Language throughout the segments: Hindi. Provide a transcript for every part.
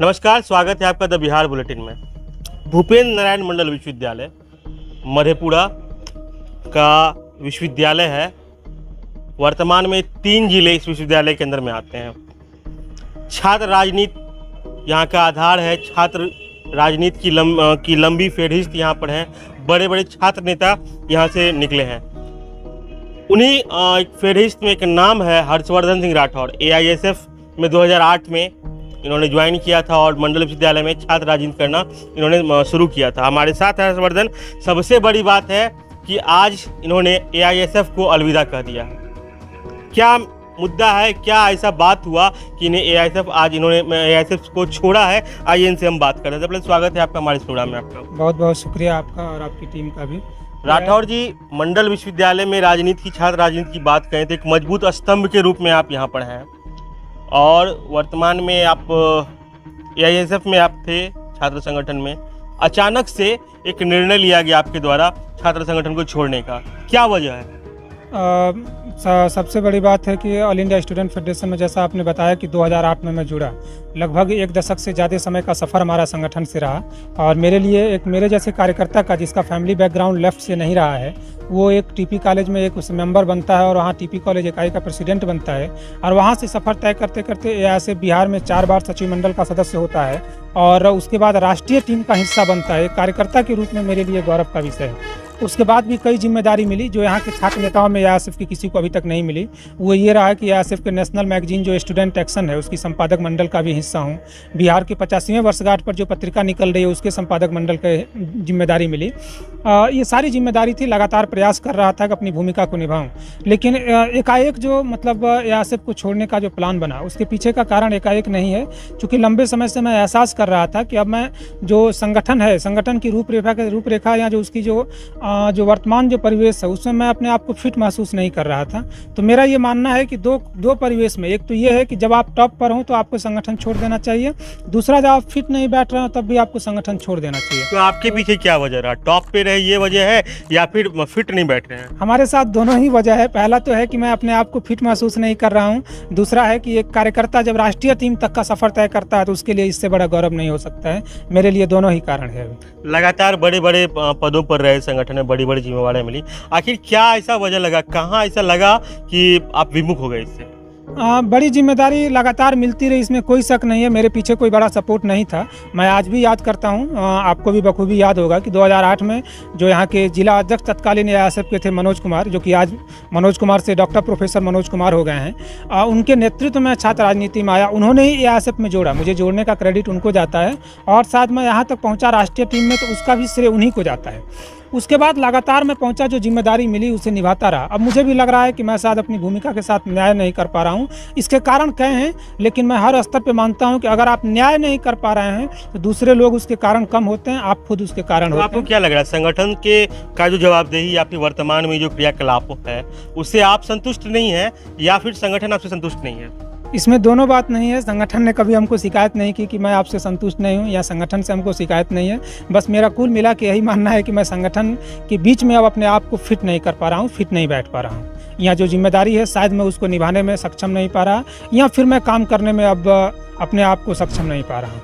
नमस्कार, स्वागत है आपका द बिहार बुलेटिन में। भूपेंद्र नारायण मंडल विश्वविद्यालय मधेपुरा का विश्वविद्यालय है। वर्तमान में 3 जिले इस विश्वविद्यालय के अंदर में आते हैं। छात्र राजनीति यहाँ का आधार है। छात्र राजनीति की लंबी फेहरिस्त यहाँ पर है। बड़े बड़े छात्र नेता यहाँ से निकले हैं। उन्हीं फेहरिस्त में एक नाम है हर्षवर्धन सिंह राठौड़। AISF में 2008 में इन्होंने ज्वाइन किया था और मंडल विश्वविद्यालय में छात्र राजनीति करना इन्होंने शुरू किया था। हमारे साथ है हर्षवर्धन। सबसे बड़ी बात है कि आज इन्होंने AISF को अलविदा कह दिया। क्या मुद्दा है, क्या ऐसा बात हुआ कि इन्होंने AISF को छोड़ा है? आइए इनसे हम बात कर रहे हैं। सबसे स्वागत है आपका हमारे इस प्रोग्राम में। आपका बहुत बहुत शुक्रिया आपका और आपकी टीम का भी। राठौड़ जी, मंडल विश्वविद्यालय में राजनीति की, छात्र राजनीति की बात करें तो एक मजबूत स्तंभ के रूप में आप यहाँ पर हैं और वर्तमान में आप AISF में आप थे छात्र संगठन में। अचानक से एक निर्णय लिया गया आपके द्वारा छात्र संगठन को छोड़ने का, क्या वजह है? सबसे बड़ी बात है कि ऑल इंडिया स्टूडेंट फेडरेशन में, जैसा आपने बताया कि 2008 में मैं जुड़ा, लगभग 1 दशक से ज़्यादा समय का सफ़र हमारा संगठन से रहा। और मेरे लिए, एक मेरे जैसे कार्यकर्ता का जिसका फैमिली बैकग्राउंड लेफ्ट से नहीं रहा है, वो एक TP कॉलेज में एक उस मेंबर बनता है और वहाँ TP कॉलेज इकाई का प्रेसिडेंट बनता है। और वहाँ से सफ़र तय करते करते AISF बिहार में 4 बार सचिव मंडल का सदस्य होता है और उसके बाद राष्ट्रीय टीम का हिस्सा बनता है। एक कार्यकर्ता के रूप में मेरे लिए गौरव का विषय है। उसके बाद भी कई जिम्मेदारी मिली जो यहाँ के छात्र नेताओं में AISF की किसी को अभी तक नहीं मिली। वो ये रहा कि AISF के नेशनल मैगजीन जो स्टूडेंट एक्शन है उसकी संपादक मंडल का भी हिस्सा हूँ। बिहार के 85वें वर्षगांठ पर जो पत्रिका निकल रही है उसके संपादक मंडल के जिम्मेदारी मिली। ये सारी जिम्मेदारी थी। लगातार प्रयास कर रहा था कि अपनी भूमिका को निभाऊँ, लेकिन एकाएक जो AISF को छोड़ने का जो प्लान बना उसके पीछे का कारण एकाएक नहीं है। चूँकि लंबे समय से मैं एहसास कर रहा था कि अब मैं जो संगठन है, संगठन की रूपरेखा या जो उसकी जो वर्तमान जो परिवेश है उसमें मैं अपने आप को फिट महसूस नहीं कर रहा था। तो मेरा ये मानना है कि दो परिवेश में, एक तो ये है कि जब आप टॉप पर हो तो आपको संगठन छोड़ देना चाहिए। दूसरा, जब आप फिट नहीं बैठ रहे हो तब भी आपको संगठन छोड़ देना चाहिए। तो आपके पीछे क्या वजह रहा? टॉप पे रहे ये वजह है या फिर फिट नहीं बैठ रहे हैं? हमारे साथ दोनों ही वजह है। पहला तो है कि मैं अपने आप को फिट महसूस नहीं कर रहा हूँ। दूसरा है कि एक कार्यकर्ता जब राष्ट्रीय टीम तक का सफर तय करता है तो उसके लिए इससे बड़ा गौरव नहीं हो सकता है। मेरे लिए दोनों ही कारण है। लगातार बड़े बड़े पदों पर रहे संगठन में, बड़ी बड़ी जिम्मेवारियां मिली। आखिर क्या ऐसा वजह लगा, कहाँ ऐसा लगा कि आप विमुख हो गए इससे? बड़ी जिम्मेदारी लगातार मिलती रही, इसमें कोई शक नहीं है। मेरे पीछे कोई बड़ा सपोर्ट नहीं था। मैं आज भी याद करता हूँ, आपको भी बखूबी याद होगा कि 2008 में जो यहाँ के जिला अध्यक्ष तत्कालीन AISF के थे मनोज कुमार, जो कि आज मनोज कुमार से डॉक्टर प्रोफेसर मनोज कुमार हो गए हैं, उनके नेतृत्व में छात्र राजनीति में आया। उन्होंने ही AISF में जोड़ा, मुझे जोड़ने का क्रेडिट उनको जाता है। और साथ मैं यहाँ तक पहुँचा राष्ट्रीय टीम में तो उसका भी श्रेय उन्हीं को जाता है। उसके बाद लगातार मैं पहुंचा, जो जिम्मेदारी मिली उसे निभाता रहा। अब मुझे भी लग रहा है कि मैं शायद अपनी भूमिका के साथ न्याय नहीं कर पा रहा हूं। इसके कारण कई हैं, लेकिन मैं हर स्तर पे मानता हूं कि अगर आप न्याय नहीं कर पा रहे हैं तो दूसरे लोग उसके कारण कम होते हैं, आप खुद उसके कारण होते हैं। आपको क्या लग रहा है संगठन का जो जवाबदेही या फिर वर्तमान में जो क्रियाकलाप है उससे आप संतुष्ट नहीं है या फिर संगठन आपसे संतुष्ट नहीं है? इसमें दोनों बात नहीं है। संगठन ने कभी हमको शिकायत नहीं की कि मैं आपसे संतुष्ट नहीं हूं, या संगठन से हमको शिकायत नहीं है। बस मेरा कुल मिला के यही मानना है कि मैं संगठन के बीच में अब अपने आप को फिट नहीं कर पा रहा हूं, फिट नहीं बैठ पा रहा हूं। या जो जिम्मेदारी है शायद मैं उसको निभाने में सक्षम नहीं पा रहा, या फिर मैं काम करने में अब अपने आप को सक्षम नहीं पा रहा हूँ।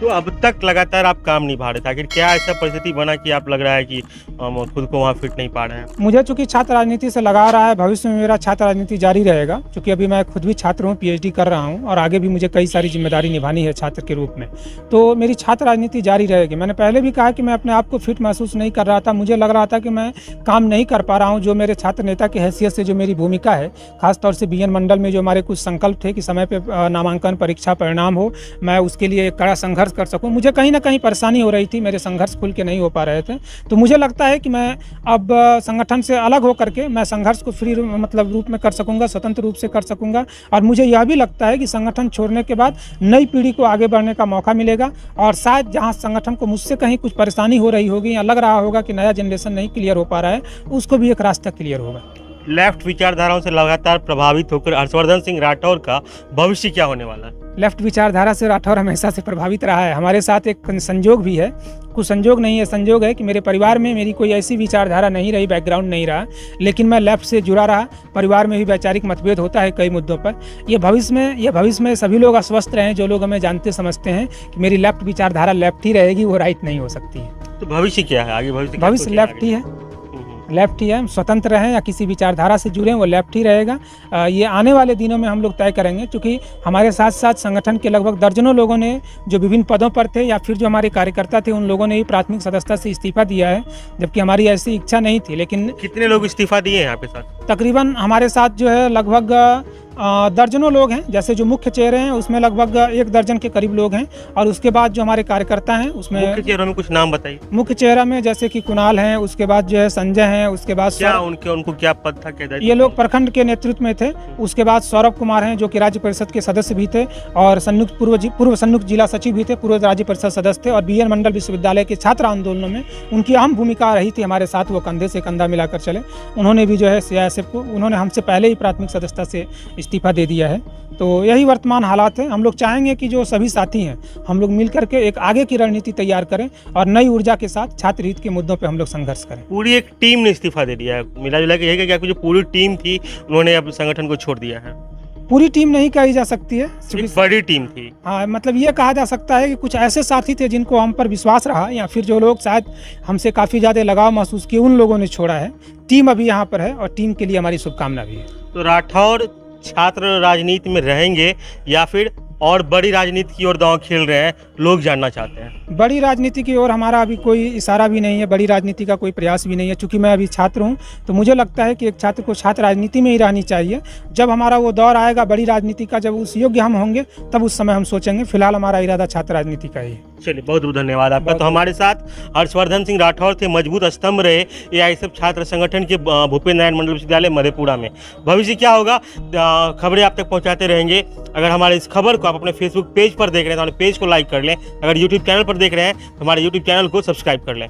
तो अब तक लगातार आप काम नहीं पा रहे थे, आखिर क्या ऐसा परिस्थिति बना कि आप लग रहा है कि खुद को वहाँ फिट नहीं पा रहे हैं? मुझे चूँकि छात्र राजनीति से लगा रहा है, भविष्य में मेरा छात्र राजनीति जारी रहेगा। चूँकि अभी मैं खुद भी छात्र हूँ, PhD कर रहा हूँ और आगे भी मुझे कई सारी जिम्मेदारी निभानी है छात्र के रूप में, तो मेरी छात्र राजनीति जारी रहेगी। मैंने पहले भी कहा कि मैं अपने आप को फिट महसूस नहीं कर रहा था। मुझे लग रहा था कि मैं काम नहीं कर पा रहा हूँ। जो मेरे छात्र नेता की हैसियत से जो मेरी भूमिका है, खासतौर से BN मंडल में जो हमारे कुछ संकल्प थे कि समय पर नामांकन परीक्षा परिणाम हो, मैं उसके लिए एक कड़ा संघर्ष कर सकूँ। मुझे कहीं ना कहीं परेशानी हो रही थी, मेरे संघर्ष खुल के नहीं हो पा रहे थे। तो मुझे लगता है कि मैं अब संगठन से अलग होकर के मैं संघर्ष को फ्री रूप में कर सकूंगा, स्वतंत्र रूप से कर सकूंगा। और मुझे यह भी लगता है कि संगठन छोड़ने के बाद नई पीढ़ी को आगे बढ़ने का मौका मिलेगा और शायद जहां संगठन को मुझसे कहीं कुछ परेशानी हो रही होगी या लग रहा होगा कि नया जनरेशन नहीं क्लियर हो पा रहा है, उसको भी एक रास्ता क्लियर होगा। लेफ्ट विचारधाराओं से लगातार प्रभावित होकर हर्षवर्धन सिंह राठौर का भविष्य क्या होने वाला है? लेफ्ट विचारधारा से राठौर हमेशा से प्रभावित रहा है। हमारे साथ एक संजोग भी है, कुछ संजोग नहीं है, संजोग है कि मेरे परिवार में मेरी कोई ऐसी विचारधारा नहीं रही, बैकग्राउंड नहीं रहा, लेकिन मैं लेफ्ट से जुड़ा रहा। परिवार में भी वैचारिक मतभेद होता है कई मुद्दों पर। ये भविष्य में सभी लोग आश्वस्त रहें जो लोग हमें जानते समझते हैं कि मेरी लेफ्ट विचारधारा लेफ्ट ही रहेगी, वो राइट नहीं हो सकती है। तो भविष्य क्या है आगे? भविष्य लेफ्ट ही है, लेफ्ट ही है। हम स्वतंत्र रहें या किसी विचारधारा से जुड़ें, वो लेफ्ट ही रहेगा। ये आने वाले दिनों में हम लोग तय करेंगे, क्योंकि हमारे साथ साथ संगठन के लगभग दर्जनों लोगों ने जो विभिन्न पदों पर थे या फिर जो हमारे कार्यकर्ता थे, उन लोगों ने भी प्राथमिक सदस्यता से इस्तीफा दिया है, जबकि हमारी ऐसी इच्छा नहीं थी। लेकिन कितने लोग इस्तीफा दिए हैं यहाँ पे साथ? तकरीबन हमारे साथ जो है लगभग दर्जनों लोग हैं। जैसे जो मुख्य चेहरे हैं उसमें लगभग 1 दर्जन के करीब लोग हैं, और उसके बाद जो हमारे कार्यकर्ता हैं उसमें मुख्य चेहरों में कुछ नाम बताइए। मुख्य चेहरा में जैसे कि कुणाल हैं, उसके बाद जो है संजय हैं, उसके बाद क्या उनको क्या पद था, क्या दायित्व? ये लोग प्रखंड के नेतृत्व में थे। उसके बाद सौरभ कुमार हैं जो कि राज्य परिषद के सदस्य भी थे, और पूर्व संयुक्त जिला सचिव भी थे, पूर्व राज्य परिषद सदस्य थे, और बीएन मंडल विश्वविद्यालय के छात्र आंदोलनों में उनकी अहम भूमिका रही थी हमारे साथ। वो कंधे से कंधा मिलाकर चले। उन्होंने भी जो है सीआईएसएफ को, उन्होंने हमसे पहले ही प्राथमिक सदस्यता से इस्तीफा दे दिया है। तो यही वर्तमान हालात है। हम लोग चाहेंगे कि जो सभी साथी हैं हम लोग मिल करके एक आगे की रणनीति तैयार करें और नई ऊर्जा के साथ छात्र हित के मुद्दों पे हम लोग संघर्ष करें। पूरी एक टीम ने इस्तीफा दे दिया है, मिला जुला के यही क्या जो पूरी टीम थी उन्होंने अब संगठन को छोड़ दिया है? पूरी टीम नहीं कही जा सकती है, एक बड़ी टीम थी। हाँ, मतलब ये कहा जा सकता है कि कुछ ऐसे साथी थे जिनको हम पर विश्वास रहा, या फिर जो लोग शायद हमसे काफ़ी ज़्यादा लगाव महसूस किए, उन लोगों ने छोड़ा है। टीम अभी यहाँ पर है और टीम के लिए हमारी शुभकामना भी है। तो राठौर छात्र राजनीति में रहेंगे या फिर और बड़ी राजनीति की ओर दांव खेल रहे हैं, लोग जानना चाहते हैं। बड़ी राजनीति की ओर हमारा अभी कोई इशारा भी नहीं है, बड़ी राजनीति का कोई प्रयास भी नहीं है। चूंकि मैं अभी छात्र हूं, तो मुझे लगता है कि एक छात्र को छात्र राजनीति में ही रहनी चाहिए। जब हमारा वो दौर आएगा बड़ी राजनीति का, जब उस योग्य हम होंगे, तब उस समय हम सोचेंगे। फिलहाल हमारा इरादा छात्र राजनीति का ही है। चलिए, बहुत बहुत धन्यवाद आपका। तो हमारे साथ हर्षवर्धन सिंह राठौर थे, मजबूत स्तंभ रहे एआईएसएफ छात्र संगठन के भूपेन्द्र नारायण मंडल विश्वविद्यालय मधेपुरा में। भविष्य क्या होगा, खबरें आप तक पहुंचाते रहेंगे। अगर हमारे इस खबर को आप अपने फेसबुक पेज पर देख रहे हैं तो हमारे पेज को लाइक कर लें। अगर यूट्यूब चैनल पर देख रहे हैं तो हमारे यूट्यूब चैनल को सब्सक्राइब कर लें।